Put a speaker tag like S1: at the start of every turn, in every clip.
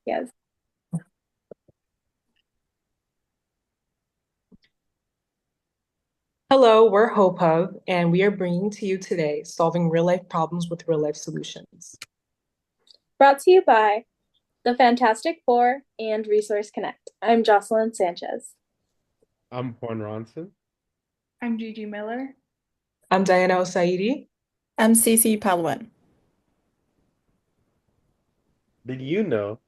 S1: Yes.
S2: Hello, we're Hope Hub, and we are bringing to you today solving real life problems with real life solutions.
S1: Brought to you by the Fantastic Four and Resource Connect. I'm Jocelyn Sanchez.
S3: I'm Juan Ronson.
S4: I'm Gigi Miller.
S2: I'm Diana Osaidi.
S5: I'm Cece Palwan.
S3: Did you know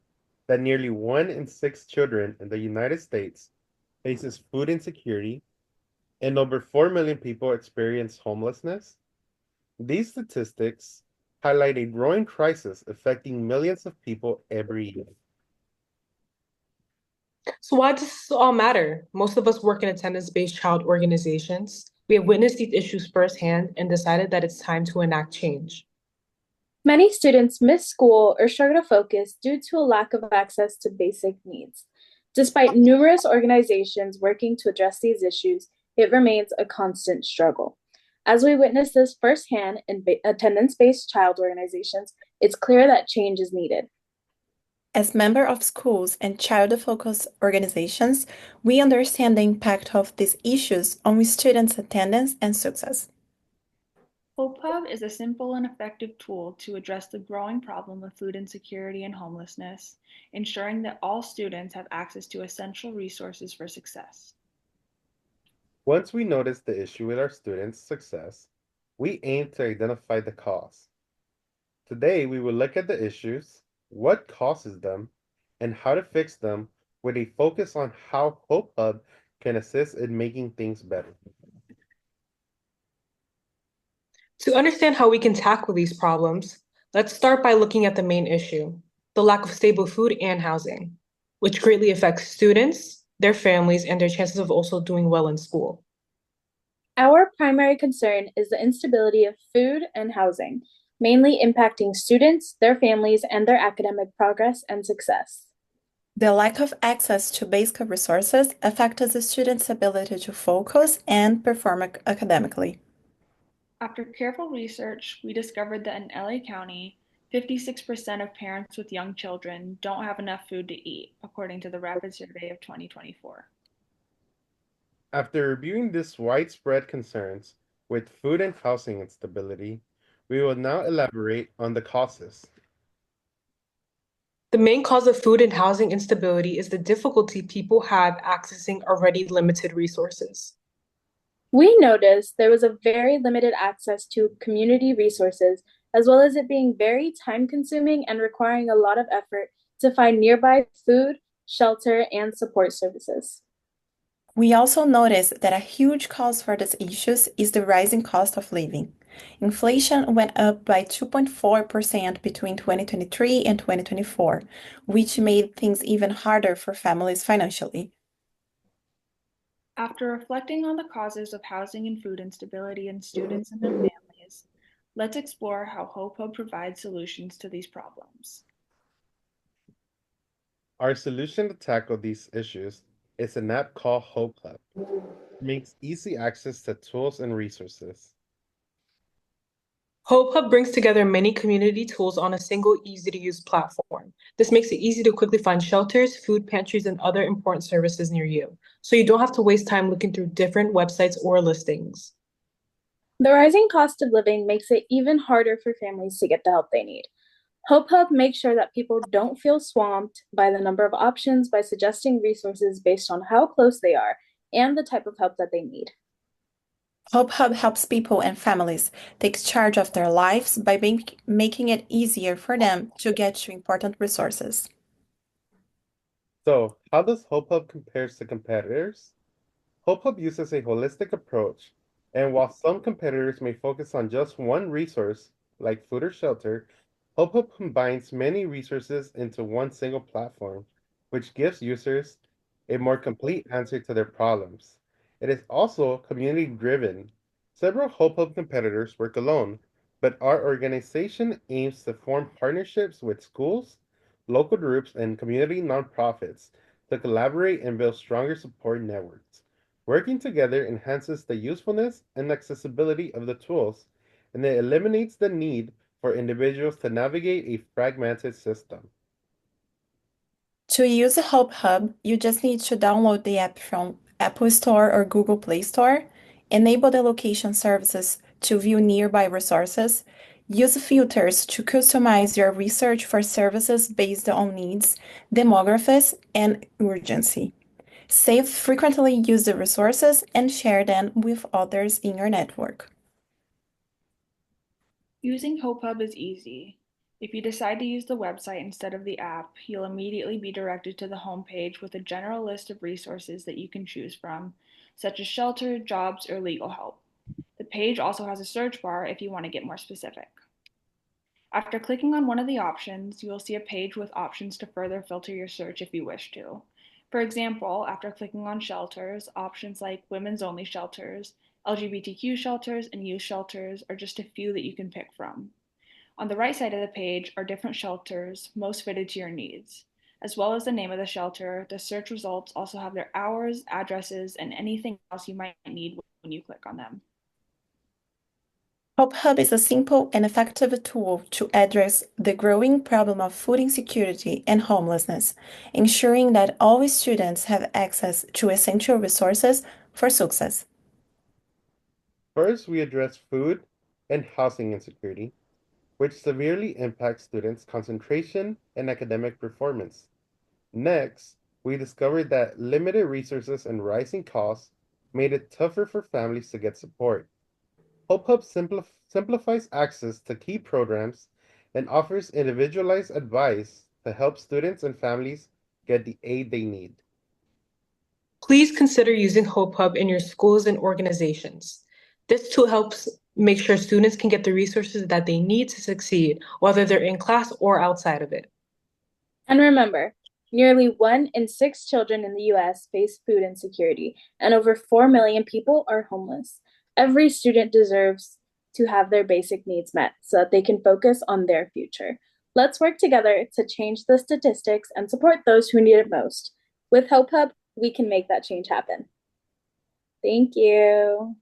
S3: that nearly 1 in 6 children in the United States faces food insecurity and over 4 million people experience homelessness? These statistics highlight a growing crisis affecting millions of people every year.
S2: So, why does this all matter? Most of us work in attendance based child organizations. We have witnessed these issues firsthand and decided that it's time to enact change.
S1: Many students miss school or struggle to focus due to a lack of access to basic needs. Despite numerous organizations working to address these issues, it remains a constant struggle. As we witness this firsthand in attendance based child organizations, it's clear that change is needed.
S5: As member of schools and child-focused organizations, we understand the impact of these issues on students' attendance and success.
S4: Hope Hub is a simple and effective tool to address the growing problem of food insecurity and homelessness, ensuring that all students have access to essential resources for success.
S3: Once we notice the issue with our students' success, we aim to identify the cause. Today, we will look at the issues, what causes them, and how to fix them with a focus on how Hope Hub can assist in making things better.
S2: To understand how we can tackle these problems, let's start by looking at the main issue, the lack of stable food and housing, which greatly affects students, their families, and their chances of also doing well in school.
S1: Our primary concern is the instability of food and housing, mainly impacting students, their families, and their academic progress and success.
S5: The lack of access to basic resources affects the students' ability to focus and perform academically.
S4: After careful research, we discovered that in LA County, 56% of parents with young children don't have enough food to eat, according to the Rapid Survey of 2024.
S3: After reviewing these widespread concerns with food and housing instability, we will now elaborate on the causes.
S2: The main cause of food and housing instability is the difficulty people have accessing already limited resources.
S1: We noticed there was a very limited access to community resources, as well as it being very time consuming and requiring a lot of effort to find nearby food, shelter, and support services.
S5: We also noticed that a huge cause for these issues is the rising cost of living. Inflation went up by 2.4% between 2023 and 2024, which made things even harder for families financially.
S4: After reflecting on the causes of housing and food instability in students and their families, let's explore how Hope Hub provides solutions to these problems.
S3: Our solution to tackle these issues is an app called Hope Hub. It makes easy access to tools and resources.
S2: Hope Hub brings together many community tools on a single, easy to use platform. This makes it easy to quickly find shelters, food pantries, and other important services near you, so you don't have to waste time looking through different websites or listings.
S1: The rising cost of living makes it even harder for families to get the help they need. Hope Hub makes sure that people don't feel swamped by the number of options by suggesting resources based on how close they are and the type of help that they need.
S5: Hope Hub helps people and families take charge of their lives by making it easier for them to get to important resources.
S3: So, how does Hope Hub compare to competitors? Hope Hub uses a holistic approach, and while some competitors may focus on just one resource, like food or shelter, Hope Hub combines many resources into one single platform, which gives users a more complete answer to their problems. It is also community driven. Several Hope Hub competitors work alone, but our organization aims to form partnerships with schools, local groups, and community nonprofits to collaborate and build stronger support networks. Working together enhances the usefulness and accessibility of the tools, and it eliminates the need for individuals to navigate a fragmented system.
S5: To use Hope Hub, you just need to download the app from Apple Store or Google Play Store, enable the location services to view nearby resources, use filters to customize your research for services based on needs, demographics, and urgency. Save frequently used resources and share them with others in your network.
S4: Using HopeHub is easy. If you decide to use the website instead of the app, you'll immediately be directed to the homepage with a general list of resources that you can choose from, such as shelter, jobs, or legal help. The page also has a search bar if you want to get more specific. After clicking on one of the options, you will see a page with options to further filter your search if you wish to. For example, after clicking on shelters, options like women's only shelters, LGBTQ shelters, and youth shelters are just a few that you can pick from. On the right side of the page are different shelters most fitted to your needs. As well as the name of the shelter, the search results also have their hours, addresses, and anything else you might need when you click on them.
S5: Hope Hub is a simple and effective tool to address the growing problem of food insecurity and homelessness, ensuring that all students have access to essential resources for success.
S3: First, we address food and housing insecurity, which severely impacts students' concentration and academic performance. Next, we discovered that limited resources and rising costs made it tougher for families to get support. HopeHub simplifies access to key programs and offers individualized advice to help students and families get the aid they need.
S2: Please consider using HopeHub in your schools and organizations. This tool helps make sure students can get the resources that they need to succeed, whether they're in class or outside of it.
S1: And remember, nearly 1 in 6 children in the US face food insecurity, and over 4 million people are homeless. Every student deserves to have their basic needs met so that they can focus on their future. Let's work together to change the statistics and support those who need it most. With HopeHub, we can make that change happen. Thank you.